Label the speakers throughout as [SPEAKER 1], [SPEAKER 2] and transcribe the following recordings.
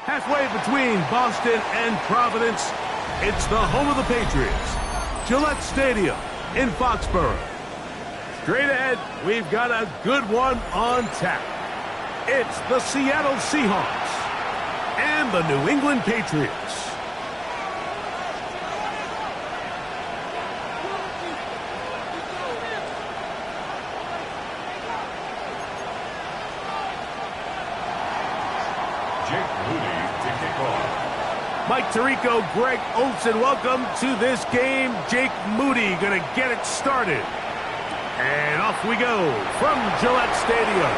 [SPEAKER 1] Halfway between Boston and Providence, it's the home of the Patriots, Gillette Stadium in Foxborough. Straight ahead, we've got a good one on tap. It's the Seattle Seahawks and the New England Patriots. Mike Tirico, Greg Olsen, welcome to this game. Jake Moody going to get it started. And off we go from Gillette Stadium.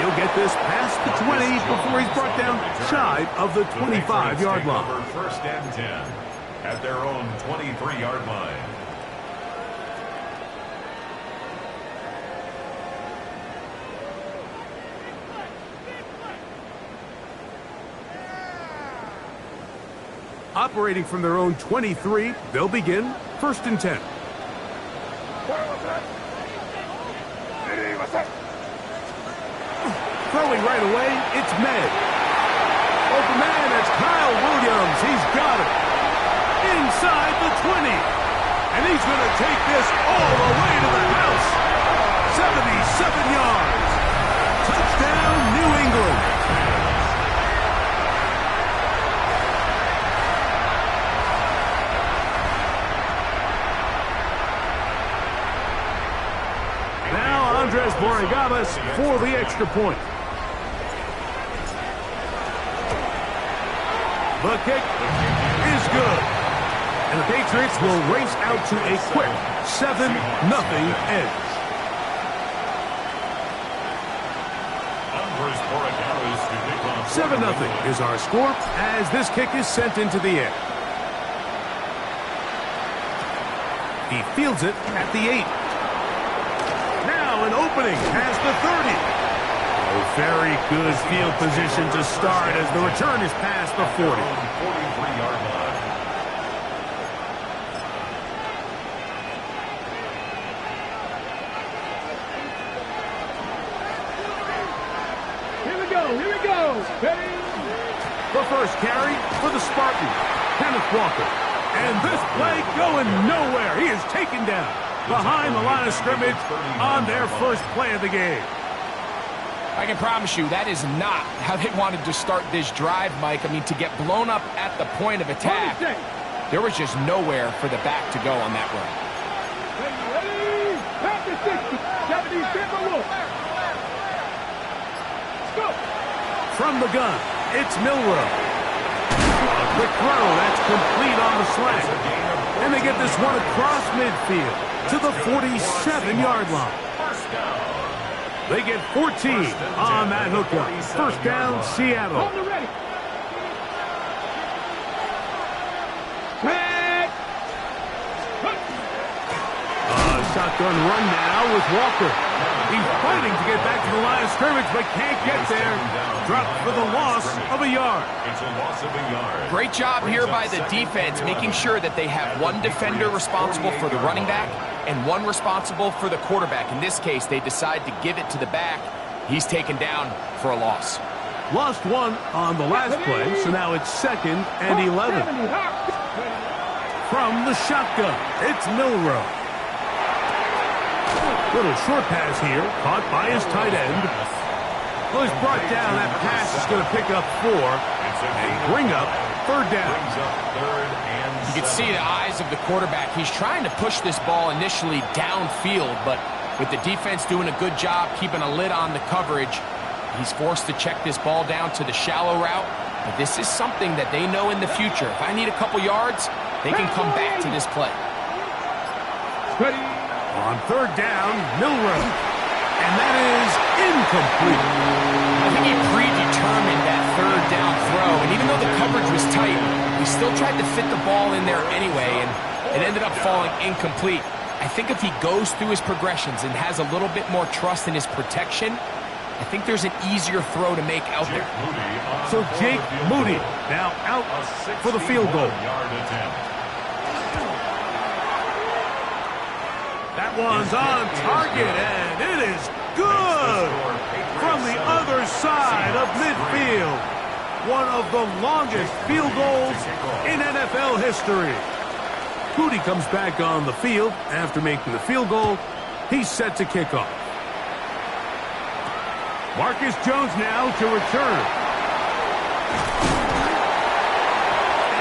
[SPEAKER 1] He'll get this past the 20 before he's brought down shy of the 25-yard line.
[SPEAKER 2] First and 10 at their own 23-yard line.
[SPEAKER 1] Operating from their own 23, they'll begin first and 10. Throwing right away, it's Med. Open man, it's Kyle Williams. He's got it. Inside the 20. And he's going to take this all the way to the house. 77 yards. Touchdown, New England. Andres Borregales for the extra point. The kick is good. And the Patriots will race out to a quick 7-0 edge. 7-0 is our score as this kick is sent into the air. He fields it at the 8. An opening past the 30. A very good field position to start as the return is past the 40.
[SPEAKER 2] 43-yard line.
[SPEAKER 3] Here we go. Ready?
[SPEAKER 1] The first carry for the Spartan, Kenneth Walker. And this play going nowhere. He is taken down behind the line of scrimmage on their first play of the game.
[SPEAKER 4] I can promise you that is not how they wanted to start this drive, Mike. I mean, to get blown up at the point of attack, there was just nowhere for the back to go on that run.
[SPEAKER 3] Ready? Back to 60. 70, go.
[SPEAKER 1] From the gun, it's Milrow. A quick throw, that's complete on the slant. And they get this one across midfield to the 47-yard line. They get 14 on that hookup. First down, Seattle. Shotgun run now with Walker. He's fighting to get back to the line of scrimmage, but can't get there. Dropped for the loss of a yard.
[SPEAKER 2] It's a loss of a yard.
[SPEAKER 4] Great job here by the defense, making sure that they have one defender responsible for the running back and one responsible for the quarterback. In this case, they decide to give it to the back. He's taken down for a loss.
[SPEAKER 1] Lost one on the last play, so now it's 2nd and 11. From the shotgun, it's Milrow. Little short pass here, caught by his tight end. Well, he's brought down. That pass is going to pick up 4 and bring up 3rd down.
[SPEAKER 4] You can see the eyes of the quarterback. He's trying to push this ball initially downfield, but with the defense doing a good job keeping a lid on the coverage, he's forced to check this ball down to the shallow route. But this is something that they know in the future. If I need a couple yards, they can come back to this play.
[SPEAKER 3] Ready?
[SPEAKER 1] On 3rd down, Milrow. And that is incomplete.
[SPEAKER 4] I think he predetermined that 3rd down throw. And even though the coverage was tight, he He still tried to fit the ball in there anyway, and it ended up falling incomplete. I think if he goes through his progressions and has a little bit more trust in his protection, I think there's an easier throw to make out there.
[SPEAKER 1] So Jake Moody now out for the field goal. That one's on target, and it is good from the other side of midfield. One of the longest field goals in NFL history. Moody comes back on the field after making the field goal. He's set to kick off. Marcus Jones now to return.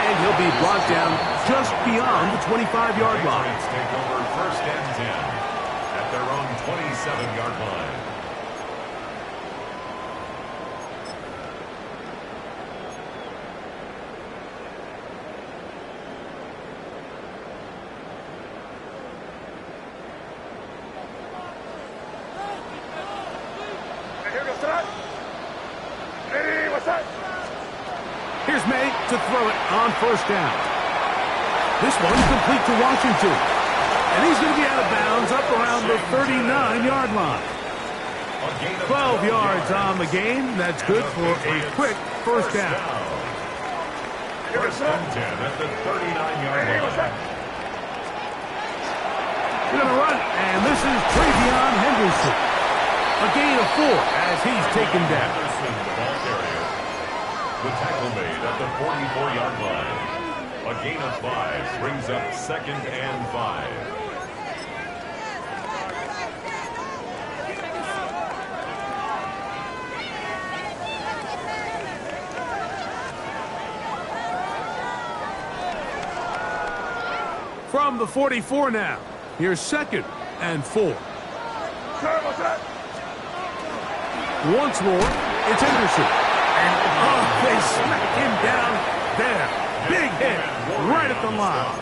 [SPEAKER 1] And he'll be brought down just beyond the 25-yard line.
[SPEAKER 2] Take over first and 10 at their own 27-yard line.
[SPEAKER 1] Here's May to throw it on first down. This one complete to Washington. And he's going to be out of bounds up around the 39-yard line. 12 yards on the game. That's good for a quick first down.
[SPEAKER 2] First and 10 at the 39-yard line.
[SPEAKER 1] He's going to run, and this is Travion Henderson. A gain of 4 as he's taken down.
[SPEAKER 2] Henderson, the ball carrier. The tackle made at the 44-yard line. A gain of 5 brings up second and 5.
[SPEAKER 1] From the 44 now. Here's second and 4. Once more, it's Henderson. And they smack him down there. Big hit right at the line.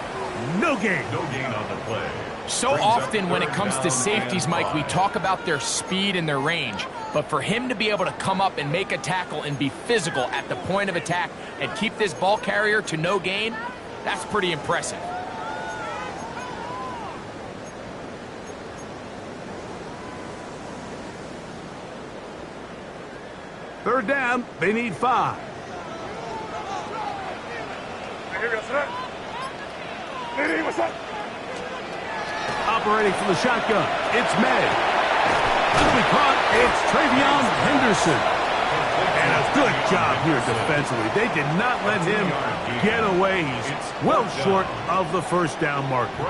[SPEAKER 1] No gain.
[SPEAKER 2] No gain on the play.
[SPEAKER 4] So often when it comes to safeties, Mike, we talk about their speed and their range. But for him to be able to come up and make a tackle and be physical at the point of attack and keep this ball carrier to no gain, that's pretty impressive.
[SPEAKER 1] Third down, they need 5. Operating from the shotgun, it's May. Quickly caught, it's Travion Henderson. And a good job here defensively. They did not let him get away. He's well short of the first down marker.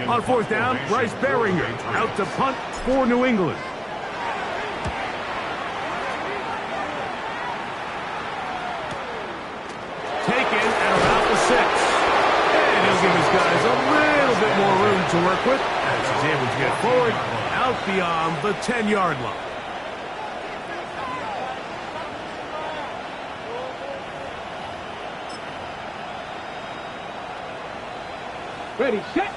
[SPEAKER 1] On fourth down, Bryce Baringer out to punt for New England. Taken at about the 6. And he'll give his guys a little bit more room to work with as he's able to get forward out beyond the 10-yard line.
[SPEAKER 3] Ready, set.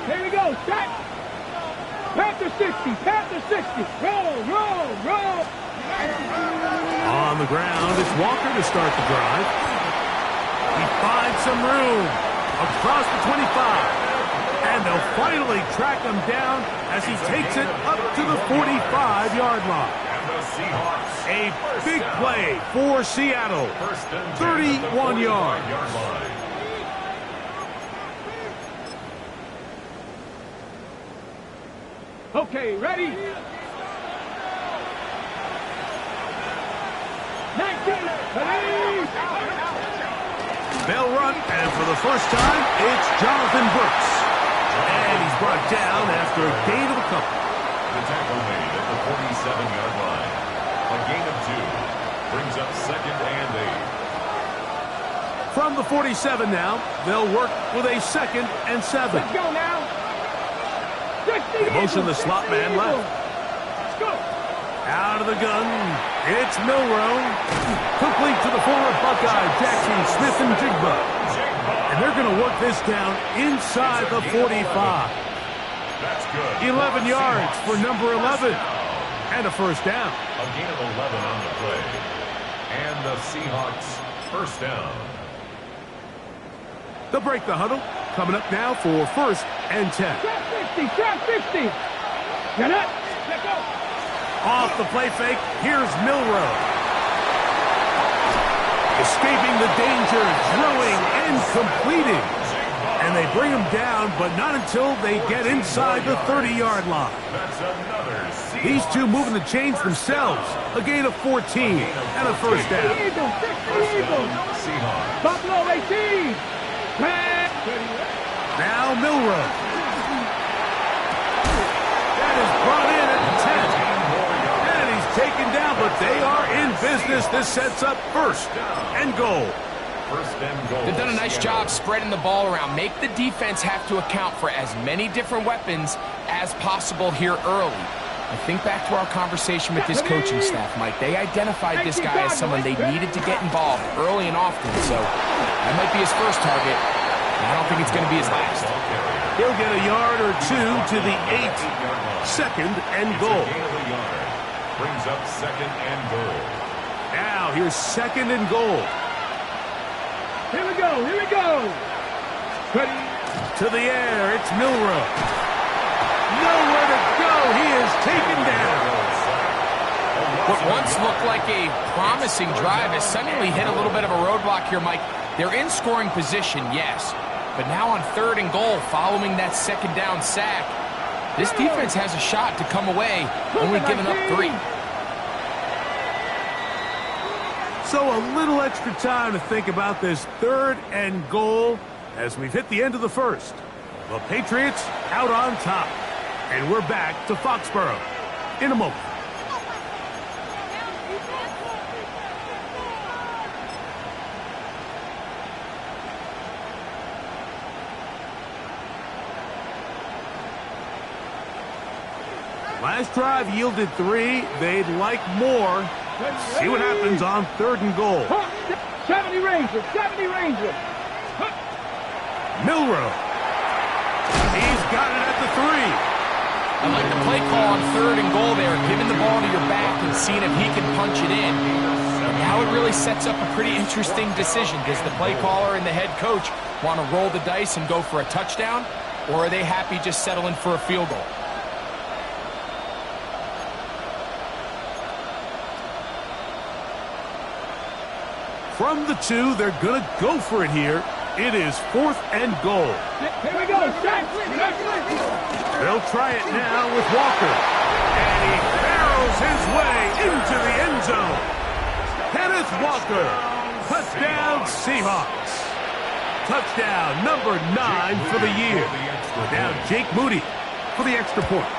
[SPEAKER 3] Here we go, set. Panther 60, Panther 60. Roll, roll, roll.
[SPEAKER 1] On the ground, it's Walker to start the drive. He finds some room across the 25. And they'll finally track him down as he takes it up to the 45-yard line.
[SPEAKER 2] And the Seahawks.
[SPEAKER 1] A big play for Seattle. 31 yards.
[SPEAKER 3] Okay, ready? 19. Ready?
[SPEAKER 1] They'll run, and for the first time, it's Jonathan Brooks. And he's brought down after a gain of a couple.
[SPEAKER 2] The tackle made at the 47-yard line. A gain of 2 brings up second and 8.
[SPEAKER 1] From the 47 now, they'll work with a second and 7.
[SPEAKER 3] Let's go now.
[SPEAKER 1] Motion the slot man left.
[SPEAKER 3] Let's go.
[SPEAKER 1] Out of the gun, it's Milrow. Complete to the former Buckeye, Jackson Smith and Jigba. And they're going to work this down inside the 45.
[SPEAKER 2] That's good.
[SPEAKER 1] 11 yards for number 11. and a first down.
[SPEAKER 2] A gain of 11 on the play. And the Seahawks first down.
[SPEAKER 1] They'll break the huddle. Coming up now for first and 10.
[SPEAKER 3] Trap 60, trap 60. Get up, let go.
[SPEAKER 1] Off the play fake, here's Milroe. Escaping the danger, throwing and completing. And they bring him down, but not until they get inside the 30-yard line.
[SPEAKER 2] That's another Seahawks.
[SPEAKER 1] These two moving the chains themselves. A gain of 14 and a first down.
[SPEAKER 3] Eagles, 60 Eagles.
[SPEAKER 2] Seahawks.
[SPEAKER 3] Buffalo 18.
[SPEAKER 1] Now Milroe. That is brought in at the 10. And he's taken down, but they are in business. This sets up first and goal.
[SPEAKER 2] First and goal.
[SPEAKER 4] They've done a nice job spreading the ball around. Make the defense have to account for as many different weapons as possible here early. I think back to our conversation with this coaching staff, Mike. They identified this guy as someone they needed to get involved early and often, so that might be his first target. I don't think it's going to be his last.
[SPEAKER 1] He'll get a yard or two to the 8. Second and goal.
[SPEAKER 2] Gain of a yard. Brings up second and goal.
[SPEAKER 1] Now here's second and goal.
[SPEAKER 3] Here we go, here we go. Ready.
[SPEAKER 1] To the air, it's Milroe. Nowhere to go. He is taken down.
[SPEAKER 4] What once looked like a promising drive has suddenly hit a little bit of a roadblock here, Mike. They're in scoring position, yes. But now on third and goal, following that second down sack, this defense has a shot to come away, only giving up 3.
[SPEAKER 1] So a little extra time to think about this third and goal as we've hit the end of the first. The Patriots out on top. And we're back to Foxborough in a moment. Last drive yielded 3. They'd like more. Let's see what happens on third and goal.
[SPEAKER 3] 70 Rangers, 70 Rangers.
[SPEAKER 1] Milroe. He's got it at the 3.
[SPEAKER 4] I like the play call on third and goal there, giving the ball to your back and seeing if he can punch it in. And now it really sets up a pretty interesting decision. Does the play caller and the head coach want to roll the dice and go for a touchdown, or are they happy just settling for a field goal?
[SPEAKER 1] From the 2, they're going to go for it here. It is fourth and goal.
[SPEAKER 3] Here we go.
[SPEAKER 1] They'll try it now with Walker. And he barrels his way into the end zone. Kenneth Walker. Touchdown, Seahawks. Touchdown number 9 for the year. Now Jake Moody for the extra point.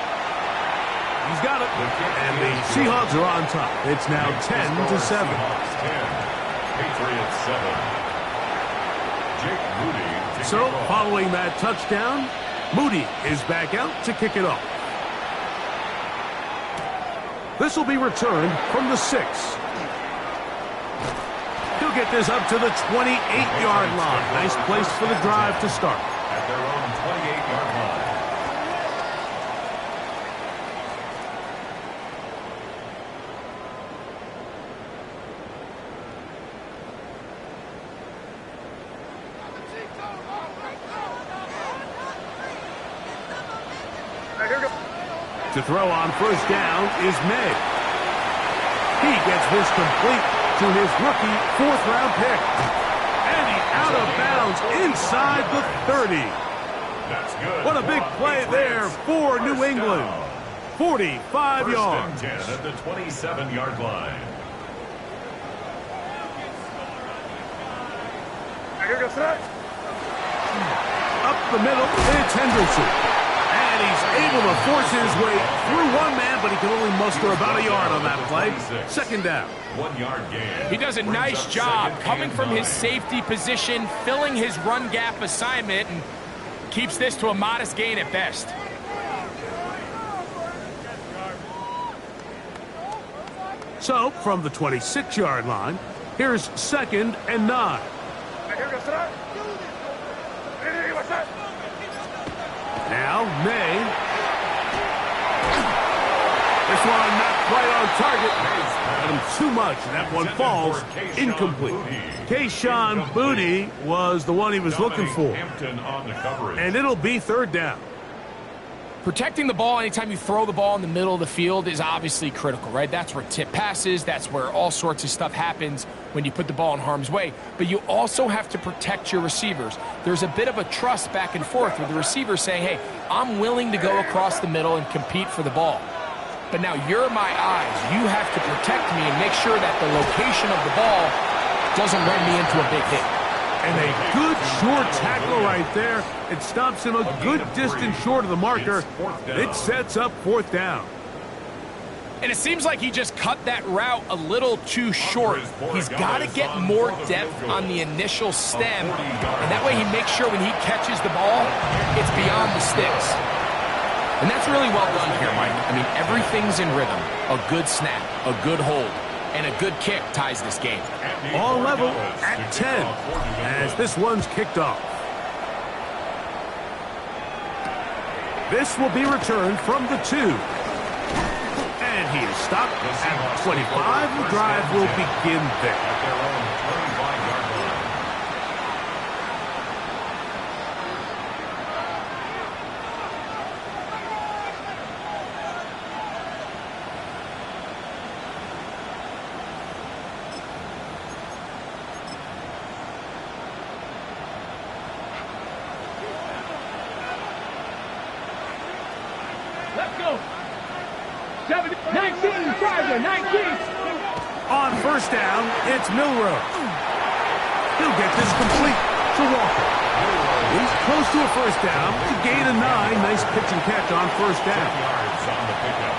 [SPEAKER 1] He's got it. And the Seahawks are on top. It's now 10-7.
[SPEAKER 2] Patriots 7. Jake Moody.
[SPEAKER 1] So, following that touchdown, Moody is back out to kick it off. This will be returned from the 6. He'll get this up to the 28-yard line. Nice place for the drive to start.
[SPEAKER 2] At their own 28-yard line.
[SPEAKER 1] To throw on first down is May. He gets this complete to his rookie 4th-round pick. And he's out of bounds inside the 30.
[SPEAKER 2] That's good.
[SPEAKER 1] What a big play there for New England. 45 yards.
[SPEAKER 2] First and 10 at the 27-yard line.
[SPEAKER 1] Up the middle, it's Henderson. And he's able to force his way through one man, but he can only muster about a yard on that play. Second down.
[SPEAKER 2] 1 yard gain.
[SPEAKER 4] He does a nice job coming from his safety position, filling his run gap assignment, and keeps this to a modest gain at best.
[SPEAKER 1] So, from the 26-yard line, here's second and 9. Now, May. This one not right on target. Got him too much, and that one falls incomplete. Kayshon Boutte was the one he was looking for. And it'll be third down.
[SPEAKER 4] Protecting the ball anytime you throw the ball in the middle of the field is obviously critical, right? That's where tip passes, that's where all sorts of stuff happens when you put the ball in harm's way. But you also have to protect your receivers. There's a bit of a trust back and forth with the receiver saying, hey, I'm willing to go across the middle and compete for the ball. But now you're my eyes. You have to protect me and make sure that the location of the ball doesn't run me into a big hit.
[SPEAKER 1] And a good short tackle right there. It stops him a good distance short of the marker. It sets up fourth down.
[SPEAKER 4] And it seems like he just cut that route a little too short. He's got to get more depth on the initial stem. And that way he makes sure when he catches the ball, it's beyond the sticks. And that's really well done here, Mike. I mean, everything's in rhythm. A good snap, a good hold, and a good kick ties this game.
[SPEAKER 1] All level at 10 as this one's kicked off. This will be returned from the 2. And he is stopped at 25. The drive will begin there.
[SPEAKER 3] Let's go. 19, Charger, 19.
[SPEAKER 1] On first down, it's Milroe. He'll get this complete to Walker. He's close to a first down. To gain a 9. Nice pitch and catch on first down.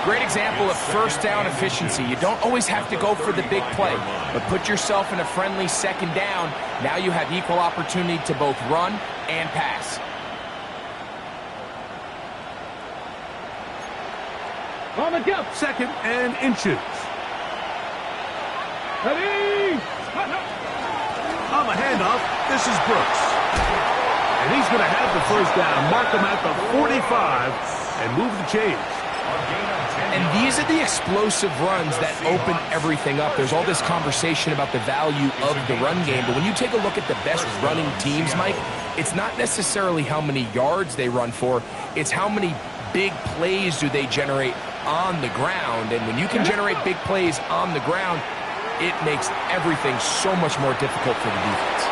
[SPEAKER 4] Great example of first down efficiency. You don't always have to go for the big play, but put yourself in a friendly second down. Now you have equal opportunity to both run and pass.
[SPEAKER 3] On the jump.
[SPEAKER 1] Second and inches.
[SPEAKER 3] Ready.
[SPEAKER 1] On the handoff, this is Brooks. And he's going to have the first down. Mark him at the 45 and move the chains.
[SPEAKER 4] And these are the explosive runs that open everything up. There's all this conversation about the value of the run game, but when you take a look at the best running teams, Mike, it's not necessarily how many yards they run for, it's how many big plays do they generate on the ground. And when you can generate big plays on the ground, it makes everything so much more difficult for the defense.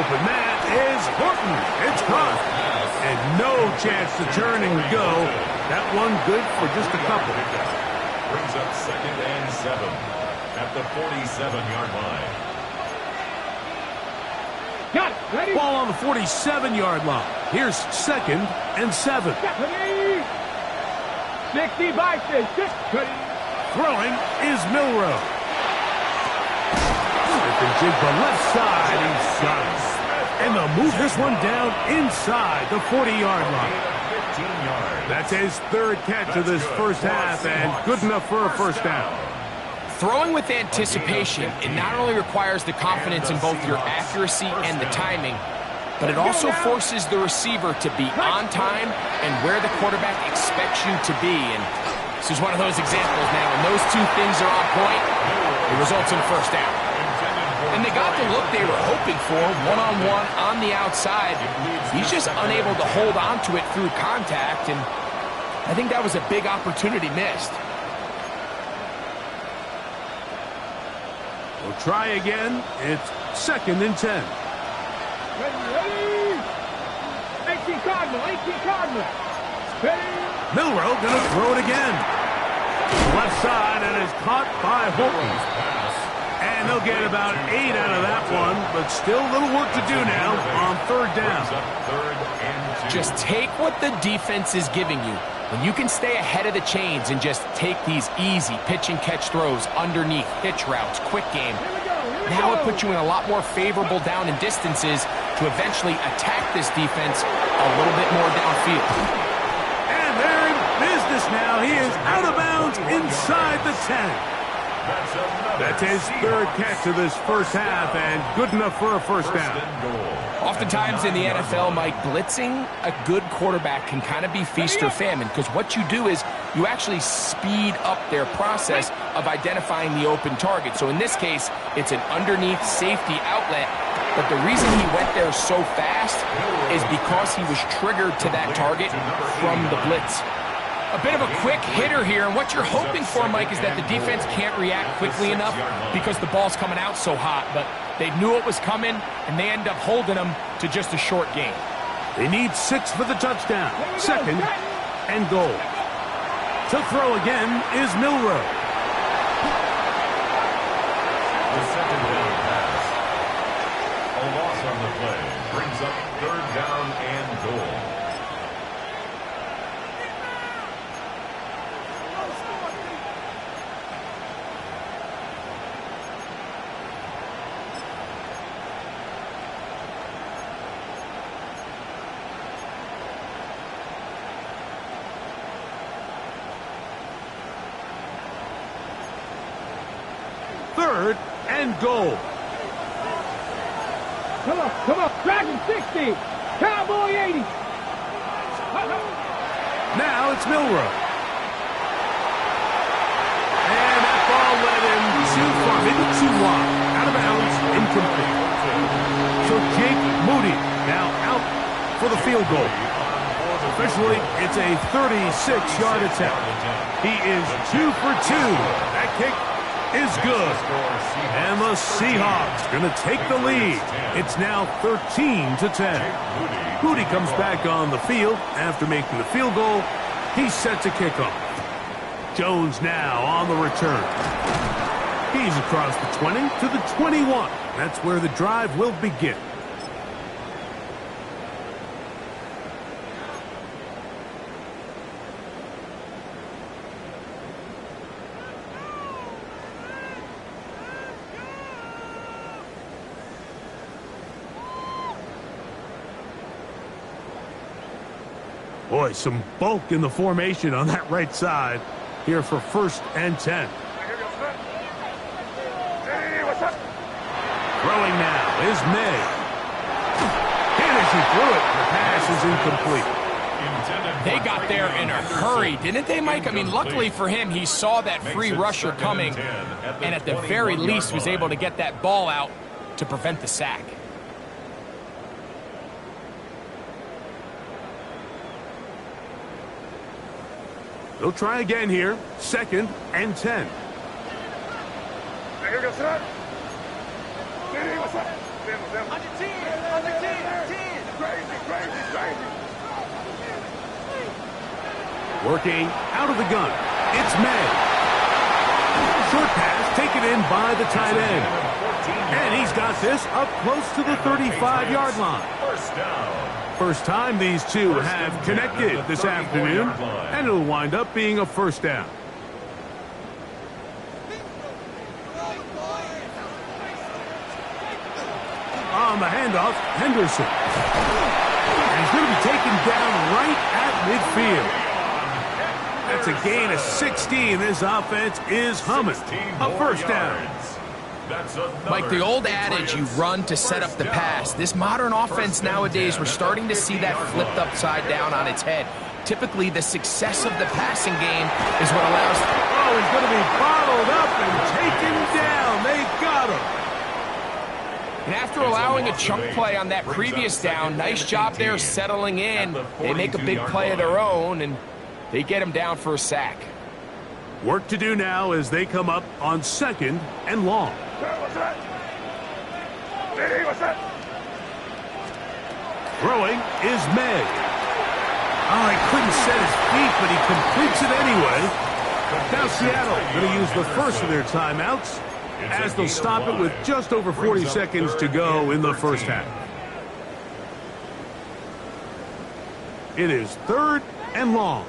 [SPEAKER 1] Open man is Horton. It's caught. And no chance to turn and go. That one good for just a couple.
[SPEAKER 2] Brings up second and 7 at the 47-yard line.
[SPEAKER 3] Got it. Ready.
[SPEAKER 1] Ball on the 47-yard line. Here's second and 7.
[SPEAKER 3] Ready. 60 by 6. Ready.
[SPEAKER 1] Throwing is Milroe. Smith and Jigba left side. He's got it. And they'll move this one down inside the 40-yard line. That's his third catch of this first half, and good enough for a first down.
[SPEAKER 4] Throwing with anticipation, it not only requires the confidence in both your accuracy and the timing, but it also forces the receiver to be on time and where the quarterback expects you to be. And this is one of those examples now. When those two things are on point, it results in a first down. And they got the look they were hoping for, one-on-one on the outside. He's just unable to hold on to it through contact, and I think that was a big opportunity missed.
[SPEAKER 1] We'll try again. It's second and 10.
[SPEAKER 3] Ready. 18 Cardinal. 18 Cardinal. Ready.
[SPEAKER 1] Milroe going to throw it again. Left side, and is caught by Horton. And they'll get about 8 out of that one, but still a little work to do now on third down.
[SPEAKER 4] Just take what the defense is giving you. When you can stay ahead of the chains and just take these easy pitch and catch throws underneath, hitch routes, quick game, now it puts you in a lot more favorable down and distances to eventually attack this defense a little bit more downfield.
[SPEAKER 1] And they're in business now. He is out of bounds inside the 10. That's his third catch of this first half, and good enough for a first down.
[SPEAKER 4] Oftentimes in the NFL, Mike, blitzing a good quarterback can kind of be feast or famine, because what you do is you actually speed up their process of identifying the open target. So in this case, it's an underneath safety outlet, but the reason he went there so fast is because he was triggered to that target from the blitz. A bit of a quick hitter here, and what you're hoping for, Mike, is that the defense can't react quickly enough because the ball's coming out so hot, but they knew it was coming, and they end up holding them to just a short gain.
[SPEAKER 1] They need 6 for the touchdown. Second and goal. To throw again is Milroe.
[SPEAKER 2] The second down pass. A loss on the play brings up third down and goal.
[SPEAKER 1] Third and goal.
[SPEAKER 3] Come on, Dragon 60, Cowboy 80.
[SPEAKER 1] Now it's Milroe. And that ball led him too far, maybe too wide. Out of bounds, incomplete. So Jake Moody now out for the field goal. Officially, it's a 36-yard attempt. He is 2 for 2. That kick is good. And the Seahawks going to take the lead. It's now 13-10. Moody comes back on the field after making the field goal. He's set to kickoff. Jones now on the return. He's across the 20 to the 21. That's where the drive will begin. Boy, some bulk in the formation on that right side here for first and 10. Throwing now is May. And as he threw it, the pass is incomplete.
[SPEAKER 4] They got there in a hurry, didn't they, Mike? I mean, luckily for him, he saw that free rusher coming, and at the very least was able to get that ball out to prevent the sack.
[SPEAKER 1] They'll try again here. Second and 10. Working out of the gun. It's May. Short pass taken in by the tight end. And he's got this up close to the 35-yard line.
[SPEAKER 2] First down.
[SPEAKER 1] First time these two have connected this afternoon, and it'll wind up being a first down. On the handoff, Henderson. And he's going to be taken down right at midfield. That's a gain of 16. This offense is humming. A first down.
[SPEAKER 4] Mike, the old adage, you run to set up the pass. This modern offense nowadays, we're starting to see that flipped upside down on its head. Typically, the success of the passing game is what allows...
[SPEAKER 1] Oh, he's going to be bottled up and taken down. They got him.
[SPEAKER 4] And after allowing a chunk play on that previous down, nice job there settling in. They make a big play of their own, and they get him down for a sack.
[SPEAKER 1] Work to do now as they come up on second and long. Throwing is May. Oh, he couldn't set his feet, but he completes it anyway. Now Seattle going to use the first of their timeouts as they'll stop it with just over 40 seconds to go in the first half. It is third and long.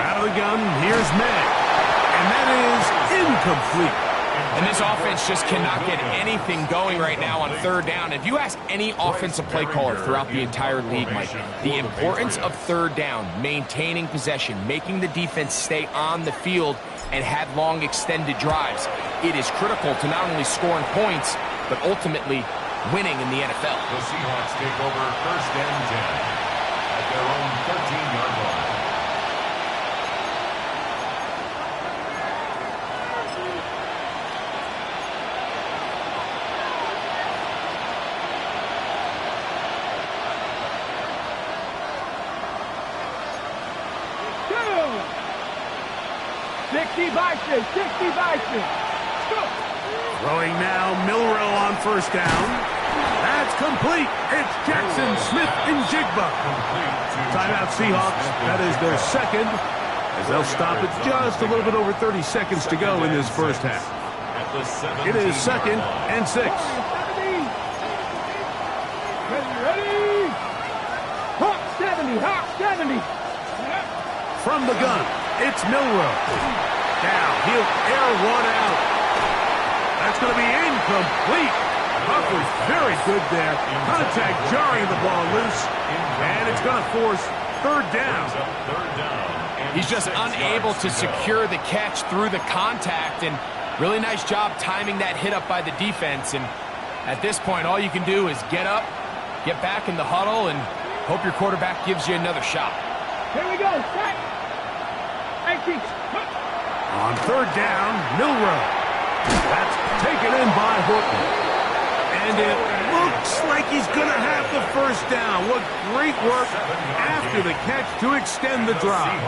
[SPEAKER 1] Out of the gun gun. Here's May. And that is incomplete.
[SPEAKER 4] And this offense just cannot get anything going right now on third down. If you ask any offensive play caller throughout the entire league, Mike, the importance of third down, maintaining possession, making the defense stay on the field, and have long extended drives, it is critical to not only scoring points, but ultimately winning in the NFL.
[SPEAKER 2] The Seahawks take over first and 10 at their own 13-yard line.
[SPEAKER 1] Throwing now, Milrow on first down. That's complete. It's Jackson, Smith, and Jigba. Timeout Seahawks. That is their second, as they'll stop it just a little bit over 30 seconds to go in this first half. It is second and 6.
[SPEAKER 3] Ready? Hawk 70, Hawk 70.
[SPEAKER 1] From the gun, it's Milrow. Now, he'll air one out. That's going to be incomplete. Huff was very good there. Contact jarring the ball loose. And it's going to force third down.
[SPEAKER 4] He's just unable to secure the catch through the contact. And really nice job timing that hit up by the defense. And at this point, all you can do is get up, get back in the huddle, and hope your quarterback gives you another shot.
[SPEAKER 3] Here we go. Set. 18.
[SPEAKER 1] On third down, Milrow. That's taken in by Horton. And it looks like he's going to have the first down. What great work after the catch to extend the drive.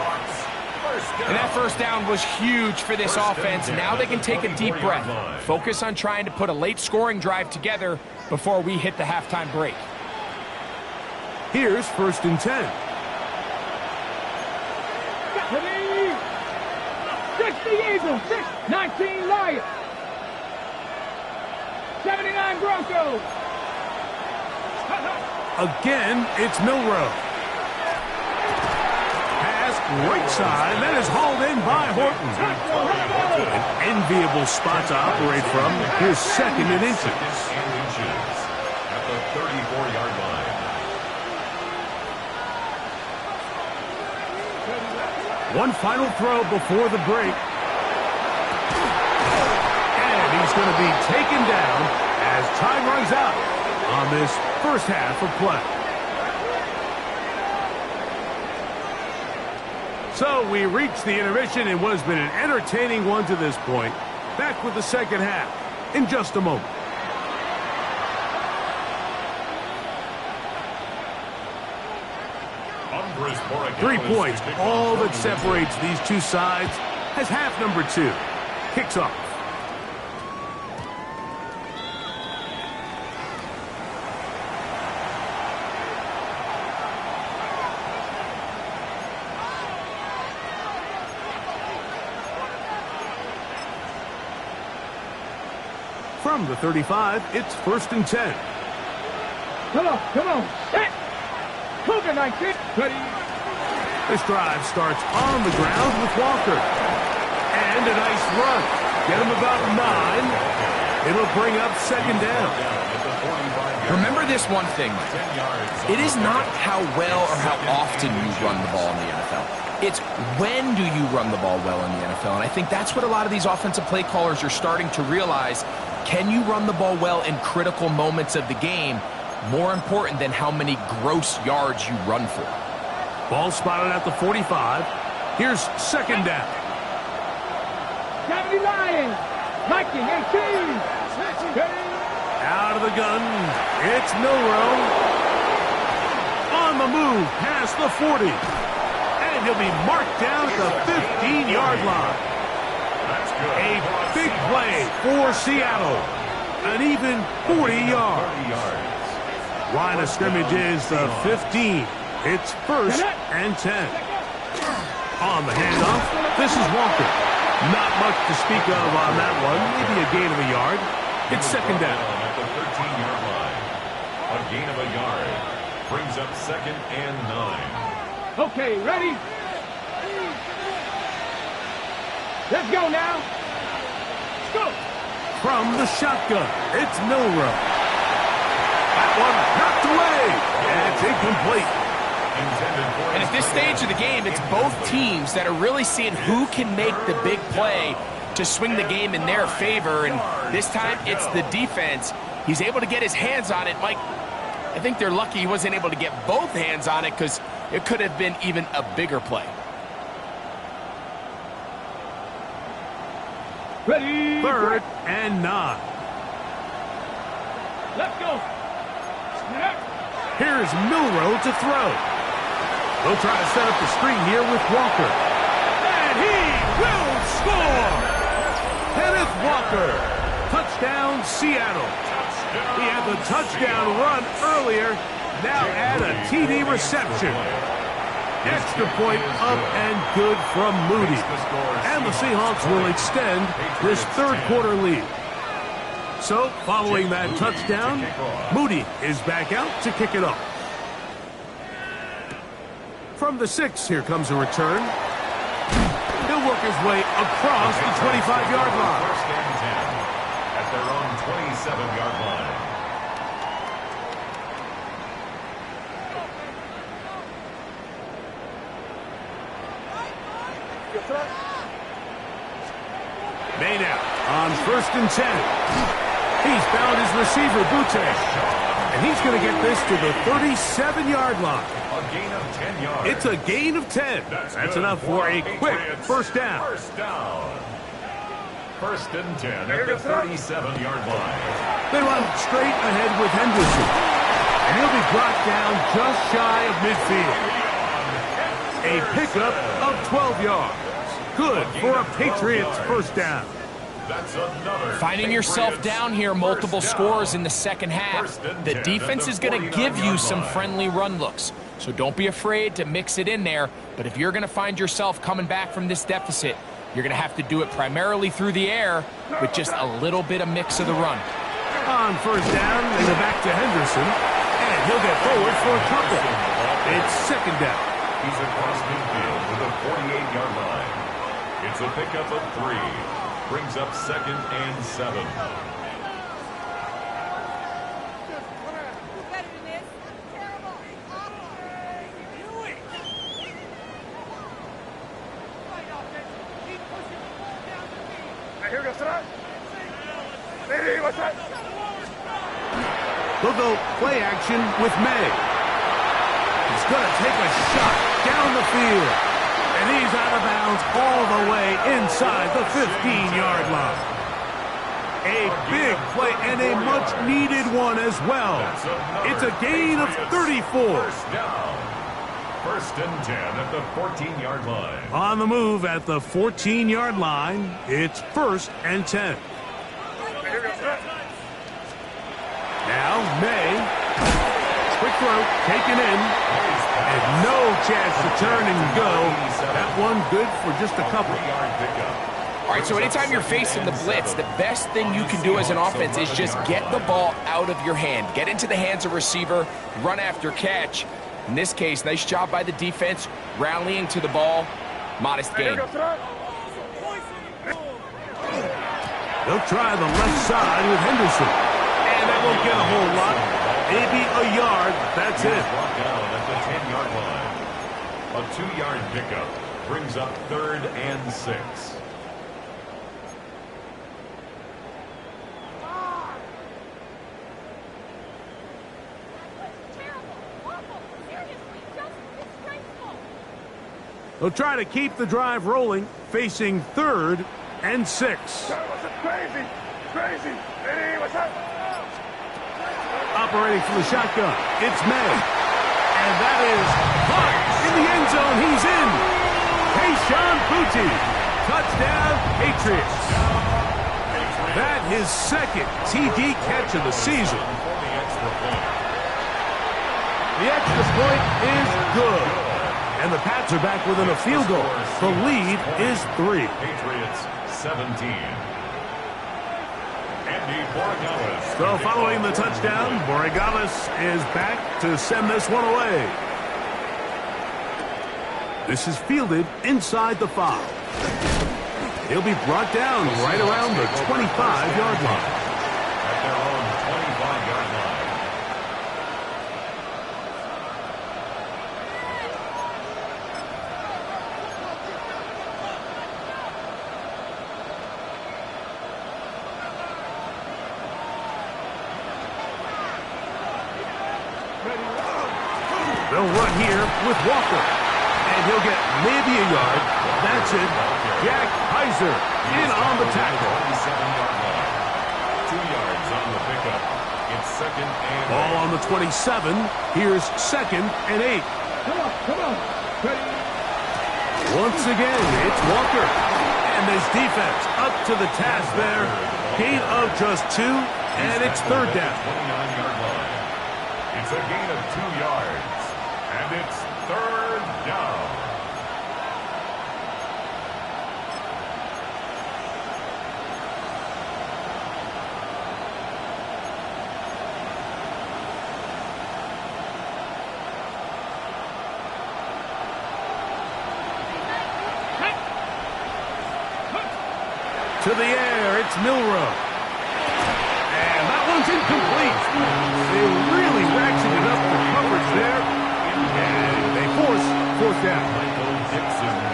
[SPEAKER 4] And that first down was huge for this offense. Now they can take a deep breath. Focus on trying to put a late scoring drive together before we hit the halftime break.
[SPEAKER 1] Here's first and 10.
[SPEAKER 3] 60 Eagles, 19 Lions, 79 Broncos.
[SPEAKER 1] Again, it's Milrow. Pass right side, that is hauled in by Horton. An enviable spot to operate from. His second and inches.
[SPEAKER 2] At the 34-yard line.
[SPEAKER 1] One final throw before the break. And he's going to be taken down as time runs out on this first half of play. So we reach the intermission in what has been an entertaining one to this point. Back with the second half in just a moment. 3 points, all that separates these two sides, as half number 2 kicks off. From the 35, it's first and 10.
[SPEAKER 3] Come on, set. Cougar 19, ready.
[SPEAKER 1] This drive starts on the ground with Walker. And a nice run. Get him about 9. It'll bring up second down.
[SPEAKER 4] Remember this one thing, Mike. It is not how well or how often you run the ball in the NFL. It's when do you run the ball well in the NFL. And I think that's what a lot of these offensive play callers are starting to realize. Can you run the ball well in critical moments of the game? More important than how many gross yards you run for.
[SPEAKER 1] Ball spotted at the 45. Here's second down.
[SPEAKER 3] 70 Lions, 19, 18.
[SPEAKER 1] Out of the gun, it's Milrow. On the move, past the 40. And he'll be marked down at the 15-yard line. A big play for Seattle. An even 40 yards. Line of scrimmage is the 15. It's first and 10. On the handoff, this is Walker. Not much to speak of on that one. Maybe a gain of a yard. It's second down.
[SPEAKER 2] At the 13-yard line. A gain of a yard brings up second and 9.
[SPEAKER 3] Okay, ready? Let's go now. Let's go.
[SPEAKER 1] From the shotgun, it's Milrow. That one knocked away, and it's incomplete.
[SPEAKER 4] And at this stage of the game, it's both teams that are really seeing who can make the big play to swing the game in their favor, and this time it's the defense. He's able to get his hands on it. Mike, I think they're lucky he wasn't able to get both hands on it because it could have been even a bigger play.
[SPEAKER 3] Ready.
[SPEAKER 1] 3rd and 9.
[SPEAKER 3] Let's go. Snap.
[SPEAKER 1] Here's Milrow to throw. They'll try to set up the screen here with Walker. And he will score! Kenneth Walker. Touchdown, Seattle. He had the touchdown run earlier. Now add a TD reception. Extra point up and good from Moody. And the Seahawks will extend this 3rd quarter lead. So, following that touchdown, Moody is back out to kick it off. From the 6, here comes a return. He'll work his way across the 25-yard line.
[SPEAKER 2] 1st and 10 at their own 27-yard line.
[SPEAKER 1] Made out on 1st and 10. He's found his receiver, Butte. And he's going to get this to the 37-yard line.
[SPEAKER 2] A gain of 10 yards.
[SPEAKER 1] It's a gain of 10. That's enough for a quick first down.
[SPEAKER 2] First down. 1st and 10 at the 37-yard line.
[SPEAKER 1] They run straight ahead with Henderson. And he'll be brought down just shy of midfield. A pickup of 12 yards. Good for a Patriots first down.
[SPEAKER 2] That's another.
[SPEAKER 4] Finding yourself down here, multiple scores in the second half. The defense is going to give you some friendly run looks. So don't be afraid to mix it in there. But if you're going to find yourself coming back from this deficit, you're going to have to do it primarily through the air with just a little bit of mix of the run.
[SPEAKER 1] On first down, they go back to Henderson. And he'll get forward for a couple. It's 2nd down.
[SPEAKER 2] He's across midfield to the 48-yard line. It's a pickup of 3. Brings up 2nd and 7.
[SPEAKER 1] They'll go play action with May. He's going to take a shot down the field. And he's out of bounds all the way inside the 15-yard line. A big play and a much-needed one as well. It's a gain of 34.
[SPEAKER 2] First down. 1st and 10 at the 14-yard line.
[SPEAKER 1] On the move at the 14-yard line, it's 1st and 10. Now May. Quick throw, taken in. And no chance to turn and go. That one good for just a couple.
[SPEAKER 4] All right, so anytime you're facing the blitz, the best thing you can do as an offense is just get the ball out of your hand. Get into the hands of receiver, run after catch. In this case, nice job by the defense, rallying to the ball. Modest gain.
[SPEAKER 1] They'll try the left side with Henderson. And that won't get a whole lot. Maybe a yard. That's it.
[SPEAKER 2] Brought down at the 10-yard line. A 2-yard pickup brings up 3rd and 6.
[SPEAKER 1] They'll try to keep the drive rolling, facing 3rd and 6.
[SPEAKER 3] Crazy. Crazy. Hey, what's up?
[SPEAKER 1] Operating from the shotgun, it's May. And that is caught in the end zone. He's in. Tayshaun Boutte. Touchdown, Patriots. That his 2nd TD catch of the season. The extra point is good. And the Pats are back within a field goal. The lead is 3.
[SPEAKER 2] Patriots 17.
[SPEAKER 1] So following the touchdown, Borregales is back to send this one away. This is fielded inside the 5. He'll be brought down right around the 25-yard line.
[SPEAKER 2] At their own 25-yard line.
[SPEAKER 1] They'll run here with Walker. And he'll get maybe a yard. That's it. Jack Heiser in on the tackle.
[SPEAKER 2] 27-yard line. 2 yards on the pickup. It's second and
[SPEAKER 1] Ball on the 27. Here's second and 8.
[SPEAKER 3] Come on. Ready?
[SPEAKER 1] Once again, it's Walker. And this defense up to the task there. Gain of just 2, and it's third down.
[SPEAKER 2] 29-yard line. It's a gain of 2 yards. And it's third down.
[SPEAKER 1] To the air, it's Milrow. And that one's incomplete. They really ratcheted up the coverage there. And they force fourth down.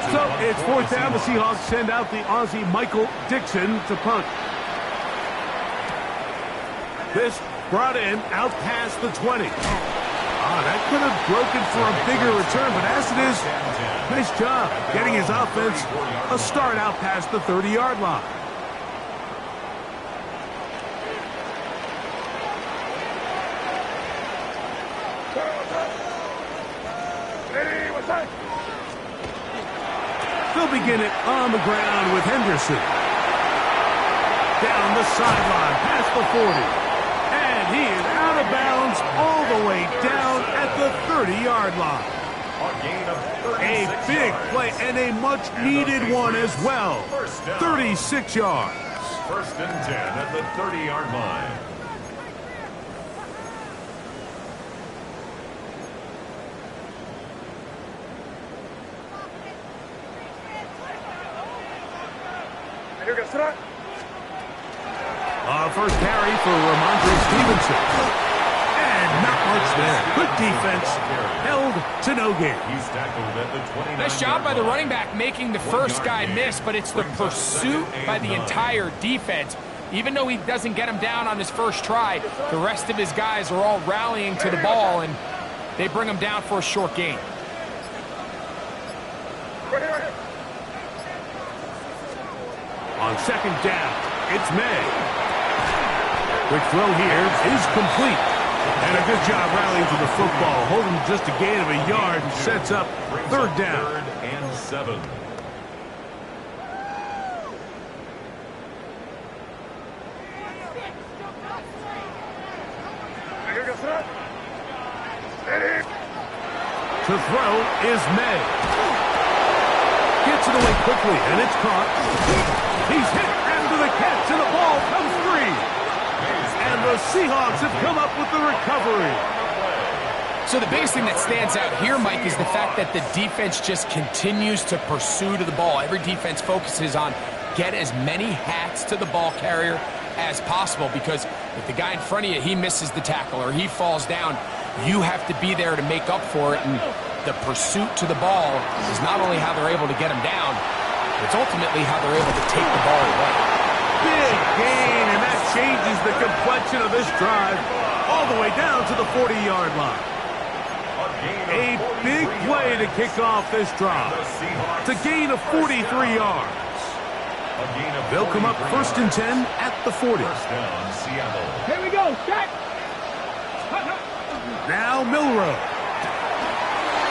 [SPEAKER 1] So it's fourth down. The Seahawks send out the Aussie Michael Dixon to punt. This brought in out past the 20. That could have broken for a bigger return, but as it is, nice job getting his offense a start out past the 30-yard line. They'll begin it on the ground with Henderson. Down the sideline, past the 40. And he is out of bounds all the way down at the 30-yard line. A big play and a much-needed one as well. 36 yards.
[SPEAKER 2] First and 10 at the 30-yard line.
[SPEAKER 1] First carry for Ramondre Stevenson. And not much there. Good defense. Held to no gain.
[SPEAKER 2] He's tackled at the 29.
[SPEAKER 4] Nice job by the running back making the first guy miss, but it's the pursuit by the entire defense. Even though he doesn't get him down on his first try, the rest of his guys are all rallying to the ball, and they bring him down for a short gain.
[SPEAKER 1] On second down, it's May. Quick throw here is complete. And a good job rallying to the football. Holding just a gain of a yard and sets up third down.
[SPEAKER 2] Third and 7.
[SPEAKER 1] To throw is May. Gets it away quickly, and it's caught. He's hit after the catch, and the ball comes free. And the Seahawks have come up with the recovery.
[SPEAKER 4] So the biggest thing that stands out here, Mike, is the fact that the defense just continues to pursue to the ball. Every defense focuses on get as many hats to the ball carrier as possible, because if the guy in front of you, he misses the tackle or he falls down, you have to be there to make up for it. And the pursuit to the ball is not only how they're able to get him down, it's ultimately how they're able to take the ball away.
[SPEAKER 1] Big gain, and that changes the complexion of this drive all the way down to the 40-yard line. A big play to kick off this drive. It's a gain of 43 yards. They'll come up first and 10 at the 40.
[SPEAKER 3] Here we go, set.
[SPEAKER 1] Now Milrow.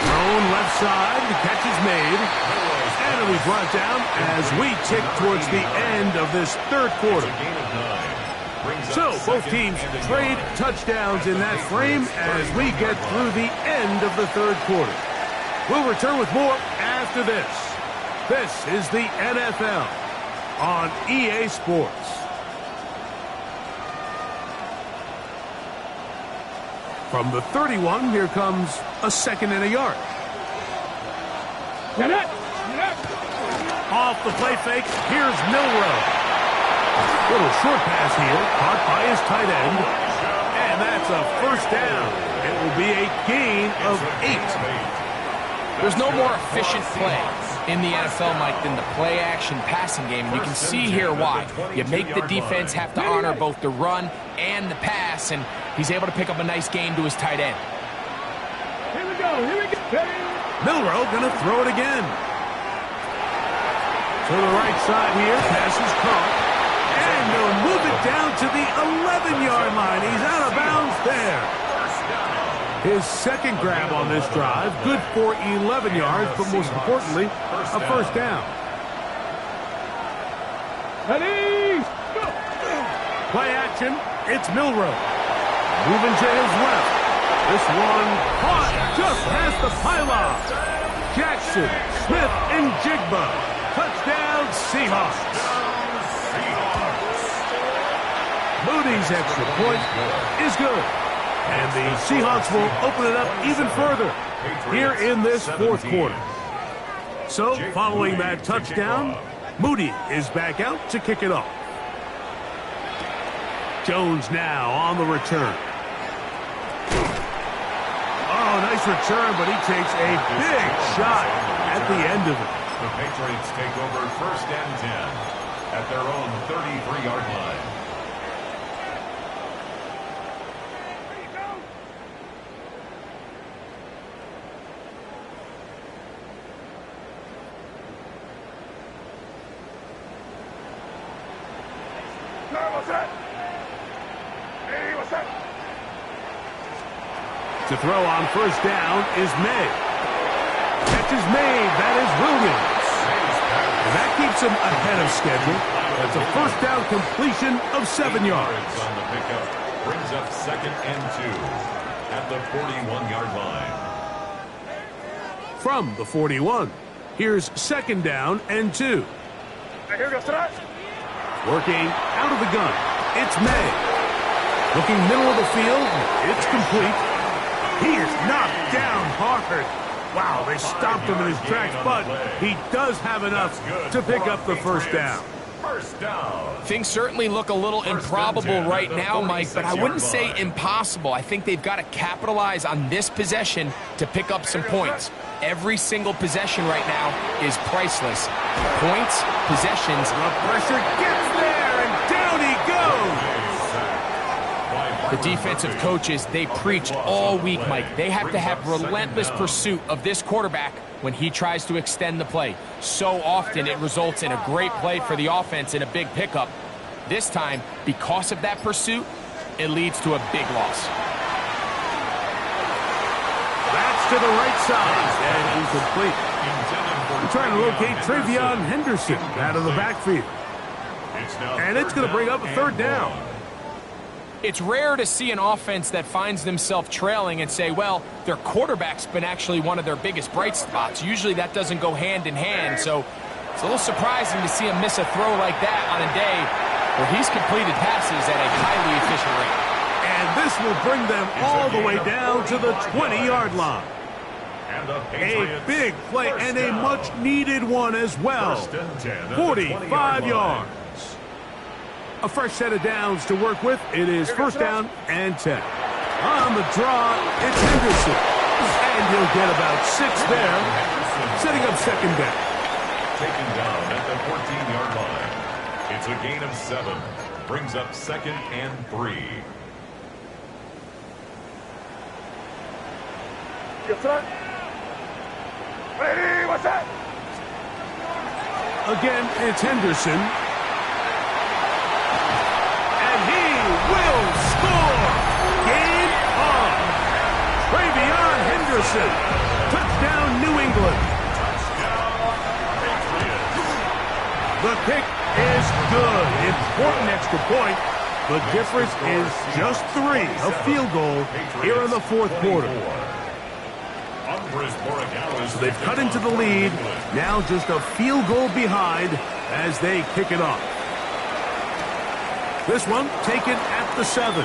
[SPEAKER 1] Thrown left side, the catch is made. And it'll be brought down as we tick towards the end of this third quarter. So both teams trade touchdowns in that frame as we get through the end of the third quarter. We'll return with more after this. This is the NFL on EA Sports. From the 31, here comes a second and a yard.
[SPEAKER 3] Get it.
[SPEAKER 1] On off the play fake. Here's Milroe. Little short pass here, caught by his tight end. And that's a first down. It will be a gain of 8.
[SPEAKER 4] There's no more efficient play in the NFL, Mike, than the play-action passing game. And you can see here why. You make the defense have to honor both the run and the pass, and he's able to pick up a nice gain to his tight end.
[SPEAKER 3] Here we go, here we go.
[SPEAKER 1] Milroe going to throw it again. To the right side here, pass is caught. And they'll move it down to the 11-yard line. He's out of bounds there. His second grab on this drive, good for 11 yards, but most importantly, a first down.
[SPEAKER 3] Ready, go.
[SPEAKER 1] Play action, it's Milroe. Moving to his left. This one caught just past the pylon. Jackson, Smith, and Jigba. Touchdown, Seahawks. Moody's extra point is good. And the Seahawks will open it up even further here in this fourth quarter. So, following that touchdown, Moody is back out to kick it off. Jones now on the return. Oh, nice return, but he takes a big shot at the end of it.
[SPEAKER 2] The Patriots take over first and 10 at their own 33-yard line.
[SPEAKER 1] To throw on first down is May. Catch is made. That is Williams. And that keeps him ahead of schedule. That's a first down completion of 7 yards.
[SPEAKER 2] On the pickup brings up second and 2 at the 41-yard line.
[SPEAKER 1] From the 41, here's second down and 2.
[SPEAKER 3] Here we go, start.
[SPEAKER 1] Working out of the gun, it's May. Looking middle of the field, it's complete. He is knocked down hard. Wow, they stopped him in his tracks, but he does have enough to pick up the first down.
[SPEAKER 2] First down.
[SPEAKER 4] Things certainly look a little improbable right now, Mike, but I wouldn't say impossible. I think they've got to capitalize on this possession to pick up some points. Every single possession right now is priceless. Points, possessions.
[SPEAKER 1] The pressure gets there, and down he goes.
[SPEAKER 4] The defensive coaches, they preach all week, Mike. They have to have relentless pursuit of this quarterback when he tries to extend the play. So often it results in a great play for the offense and a big pickup. This time, because of that pursuit, it leads to a big loss.
[SPEAKER 1] That's to the right side, and incomplete. We're trying to locate Travion Henderson out of the backfield. And it's going to bring up a third down.
[SPEAKER 4] It's rare to see an offense that finds themselves trailing and say, well, their quarterback's been actually one of their biggest bright spots. Usually that doesn't go hand in hand, so it's a little surprising to see him miss a throw like that on a day where he's completed passes at a highly efficient rate.
[SPEAKER 1] And this will bring them all the way down to the 20-yard line. A big play and a much-needed one as well. 45 yards. A fresh set of downs to work with. It is first down and 10. On the draw, it's Henderson. And he'll get about 6 there, setting up second down.
[SPEAKER 2] Taken down at the 14-yard line. It's a gain of 7. Brings up second and 3.
[SPEAKER 3] Yes, sir. Ready, what's that?
[SPEAKER 1] Again, it's Henderson. And he will score! Game on! Travion Henderson. Touchdown, New England. The kick is good. Important extra point. The difference is just 3. A field goal here in the fourth quarter. So they've cut into the lead. Now just a field goal behind as they kick it off. This one taken at the 7.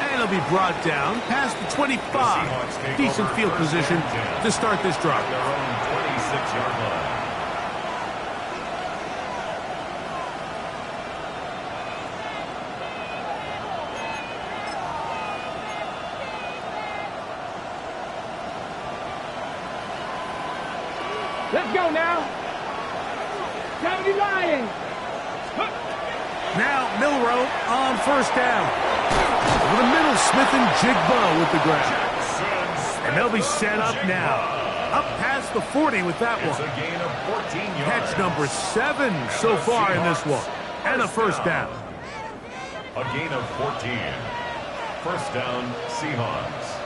[SPEAKER 1] And it'll be brought down past the 25. Decent field position to start this drive.
[SPEAKER 3] lying.
[SPEAKER 1] Now Milroe on first down. Over the middle, Smith and Jigba with the grab. And they'll be set up now. Up past the 40 with that one.
[SPEAKER 2] It's a gain of 14 yards.
[SPEAKER 1] Catch number 7 so far in this one. And a first down.
[SPEAKER 2] A gain of 14. First down, Seahawks.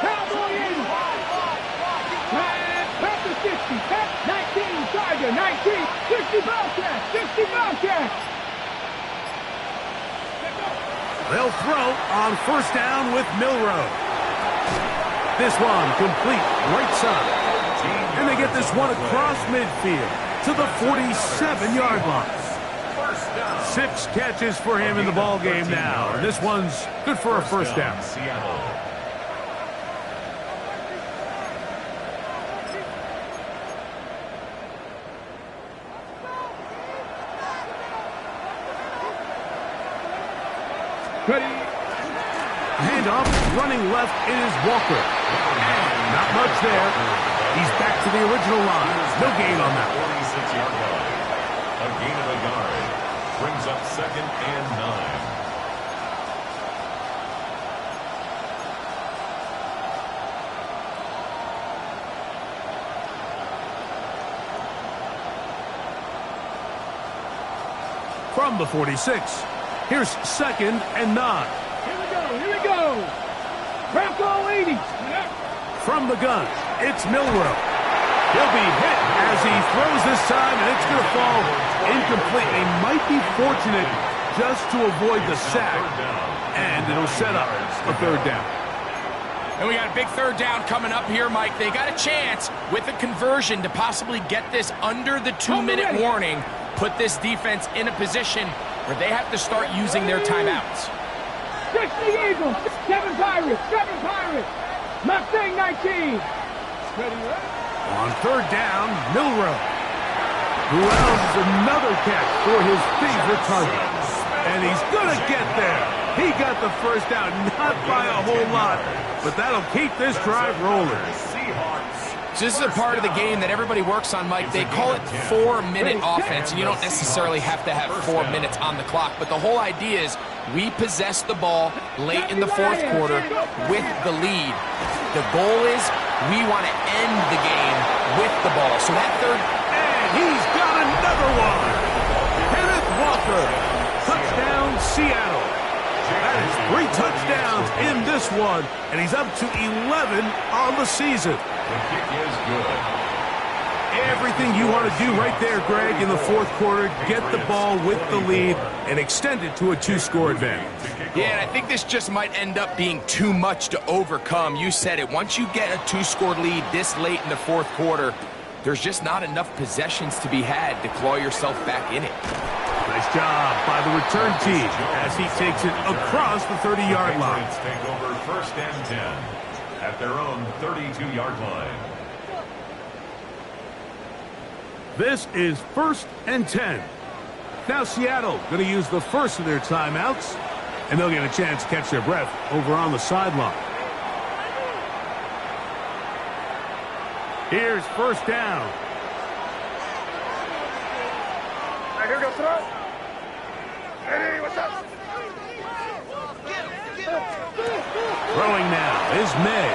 [SPEAKER 3] Cowboy in. Panther 60. 19. Tiger. 19. 60 Bobcat. 60 Bobcat.
[SPEAKER 1] They'll throw on first down with Milroe. This one complete right side. And they get this one across midfield to the 47-yard line. 6 catches for him in the ball game now. And this one's good for a first down.
[SPEAKER 2] Seattle.
[SPEAKER 3] Ready.
[SPEAKER 1] Handoff, running left, it is Walker. And not much there. He's back to the original line. No gain on that.
[SPEAKER 2] 46-yard line. A gain of a yard. Brings up second and 9.
[SPEAKER 1] From the 46, here's second and 9.
[SPEAKER 3] Here we go. Bronco 80.
[SPEAKER 1] From the gun, it's Milroe. He'll be hit as he throws this time, and it's going to fall incomplete. They might be fortunate just to avoid the sack, and it'll set up a third down.
[SPEAKER 4] And we got a big third down coming up here, Mike. They got a chance with a conversion to possibly get this under the 2-minute warning, put this defense in a position where they have to start using their timeouts.
[SPEAKER 3] 60 Eagles. 7 Pirates. 7 Pirates. Mustang 19. Ready,
[SPEAKER 1] On third down, Milroe, who allows another catch for his favorite target. And he's going to get there. He got the first down, not by a whole lot, but that'll keep this drive rolling.
[SPEAKER 4] So this is a part of the game that everybody works on, Mike. They call it 4-minute offense, and you don't necessarily have to have 4 minutes on the clock, but the whole idea is we possess the ball late in the fourth quarter with the lead. The goal is we want to end the game with the ball. So that third...
[SPEAKER 1] And he's got another one. Kenneth Walker. Touchdown, Seattle. That is 3 touchdowns in this one, and he's up to 11 on the season.
[SPEAKER 2] The kick is good.
[SPEAKER 1] Everything you want to do right there, Greg, in the fourth quarter, get the ball with the lead and extend it to a 2-score advantage.
[SPEAKER 4] Yeah, and I think this just might end up being too much to overcome. You said it. Once you get a 2-score lead this late in the fourth quarter, there's just not enough possessions to be had to claw yourself back in it.
[SPEAKER 1] Nice job by the return team as he takes it across the 30-yard line.
[SPEAKER 2] Take over first and 10 at their own 32-yard line.
[SPEAKER 1] This is first and 10. Now Seattle going to use the first of their timeouts, and they'll get a chance to catch their breath over on the sideline. Here's first down.
[SPEAKER 3] Here goes throw. Hey, what's up?
[SPEAKER 1] Throwing now is May.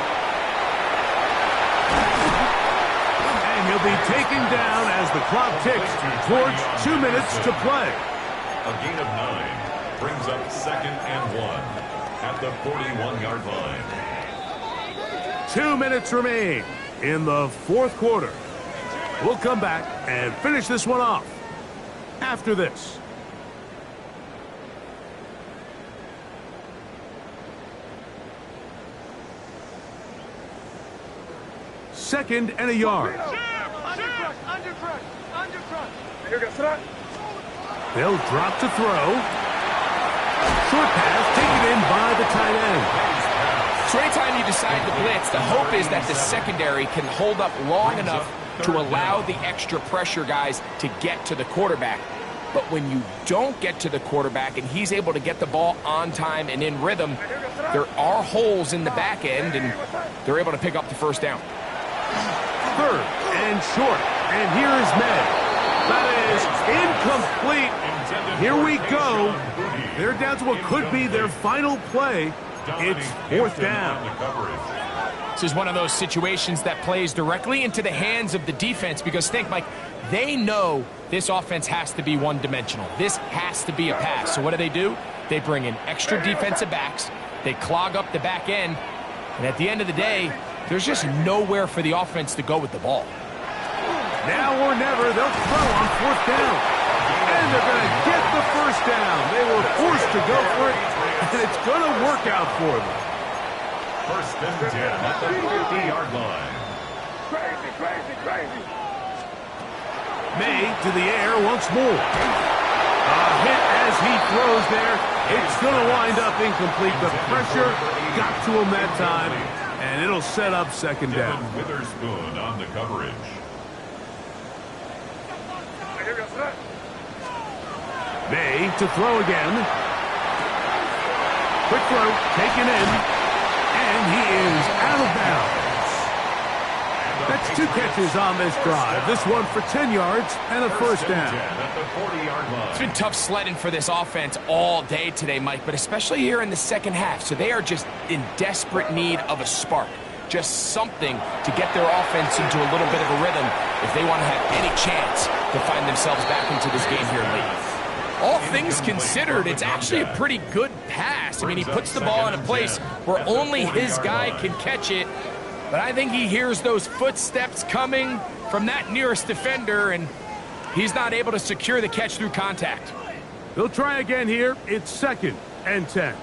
[SPEAKER 1] And he'll be taken down as the clock ticks towards 2 minutes to play.
[SPEAKER 2] A gain of 9 brings up second and 1 at the 41-yard line.
[SPEAKER 1] 2 minutes remain in the fourth quarter. We'll come back and finish this one off after this. Second and a yard.
[SPEAKER 3] Here goes throw.
[SPEAKER 1] They'll drop to throw. Short pass taken in by the tight end.
[SPEAKER 4] So anytime you decide to blitz, the hope is that the secondary can hold up long enough to allow the extra pressure guys to get to the quarterback. But when you don't get to the quarterback and he's able to get the ball on time and in rhythm, there are holes in the back end, and they're able to pick up the first down.
[SPEAKER 1] Third and short, and here is May. That is incomplete. Here we go. They're down to what could be their final play. It's fourth down.
[SPEAKER 4] This is one of those situations that plays directly into the hands of the defense because think, Mike, they know this offense has to be one-dimensional. This has to be a pass. So what do? They bring in extra defensive backs. They clog up the back end. And at the end of the day, there's just nowhere for the offense to go with the ball.
[SPEAKER 1] Now or never, they'll throw on fourth down. And they're going to get the first down. They were forced to go for it, and it's going to work out for them.
[SPEAKER 2] First and 10 at the 50-yard line.
[SPEAKER 3] Crazy.
[SPEAKER 1] May to the air once more. A hit as he throws there. It's going to wind up incomplete. The pressure got to him that time, and it'll set up second down.
[SPEAKER 2] Witherspoon on the coverage.
[SPEAKER 1] May to throw again. Quick throw, taken in, and he is out of bounds. That's 2 catches on this drive. This one for 10 yards and a first down.
[SPEAKER 4] It's been tough sledding for this offense all day today, Mike, but especially here in the second half. So they are just in desperate need of a spark. Just something to get their offense into a little bit of a rhythm if they want to have any chance to find themselves back into this game here late. All things considered, it's actually a pretty good pass. I mean, he puts the ball in a place where only his guy can catch it. But I think he hears those footsteps coming from that nearest defender, and he's not able to secure the catch through contact.
[SPEAKER 1] They'll try again here. It's second and 10. To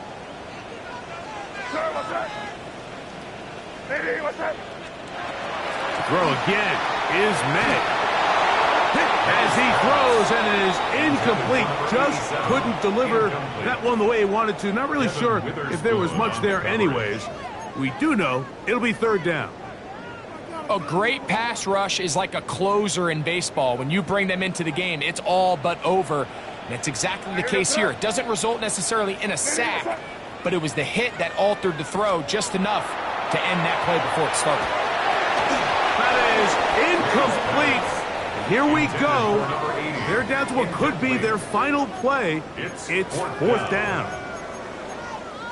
[SPEAKER 1] throw again is May. As he throws, and it is incomplete. Just couldn't deliver that one the way he wanted to. Not really sure if there was much there anyways. We do know it'll be third down.
[SPEAKER 4] A great pass rush is like a closer in baseball. When you bring them into the game, it's all but over. And it's exactly the case here. It doesn't result necessarily in a sack, but it was the hit that altered the throw just enough to end that play before it started.
[SPEAKER 1] That is incomplete. Here we go. They're down to what could be their final play. It's fourth down.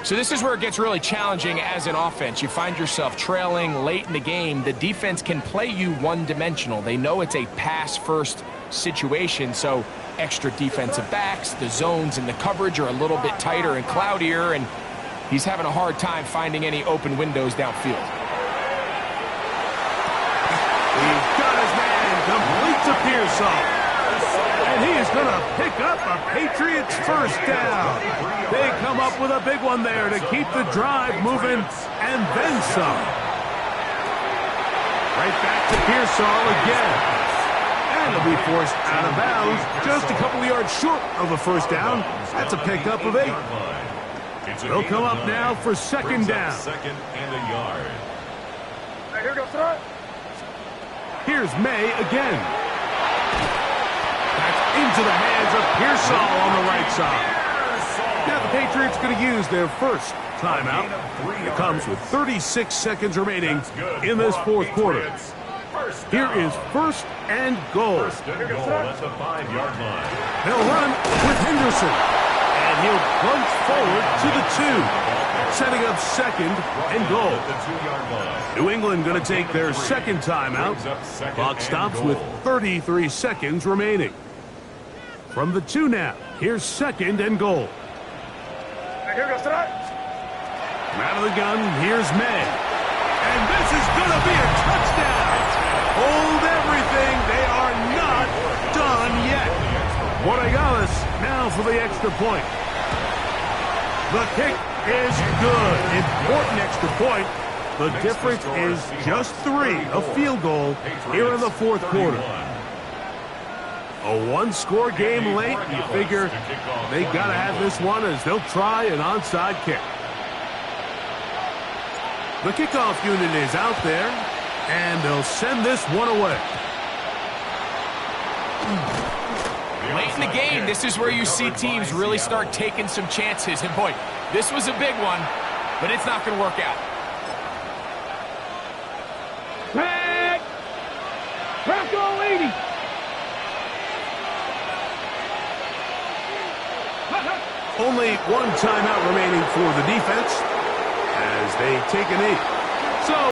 [SPEAKER 4] So this is where it gets really challenging as an offense. You find yourself trailing late in the game. The defense can play you one-dimensional. They know it's a pass-first situation, so extra defensive backs, the zones and the coverage are a little bit tighter and cloudier, and he's having a hard time finding any open windows downfield.
[SPEAKER 1] He's got his man complete to Pearsall. And he is going to pick up a Patriots first down. They come up with a big one there to keep the drive moving, and then some. Right back to Pearsall again. And he'll be forced out of bounds, just a couple of yards short of a first down. That's a pickup of 8. They'll come up now for second down.
[SPEAKER 2] Second and a yard.
[SPEAKER 3] Here goes throw.
[SPEAKER 1] Here's May again. That's into the hands of Pearsall on the right side. Now the Patriots going to use their first timeout. It comes with 36 seconds remaining in this fourth quarter. Here is first and goal.
[SPEAKER 2] First and goal at the 5-yard line.
[SPEAKER 1] They'll run with Henderson. And he'll plunge forward to the 2. Setting up second and goal. New England going to take their second timeout. Clock stops with 33 seconds remaining. From the 2 now, here's second and goal.
[SPEAKER 3] Here goes throw.
[SPEAKER 1] Out of the gun, here's May. And this is going to be a touchdown. Hold everything. They are not done yet. Borregales now for the extra point. The kick is good. Important extra point. The difference is just 3, a field goal here in the fourth quarter. A one-score game late. You figure they got to have this one as they'll try an onside kick. The kickoff unit is out there, and they'll send this one away.
[SPEAKER 4] Late in the game, this is where you see teams really start taking some chances. And boy, this was a big one, but it's not going to work out.
[SPEAKER 3] Back! Crack all 80!
[SPEAKER 1] Only one timeout remaining for the defense as they take a knee. So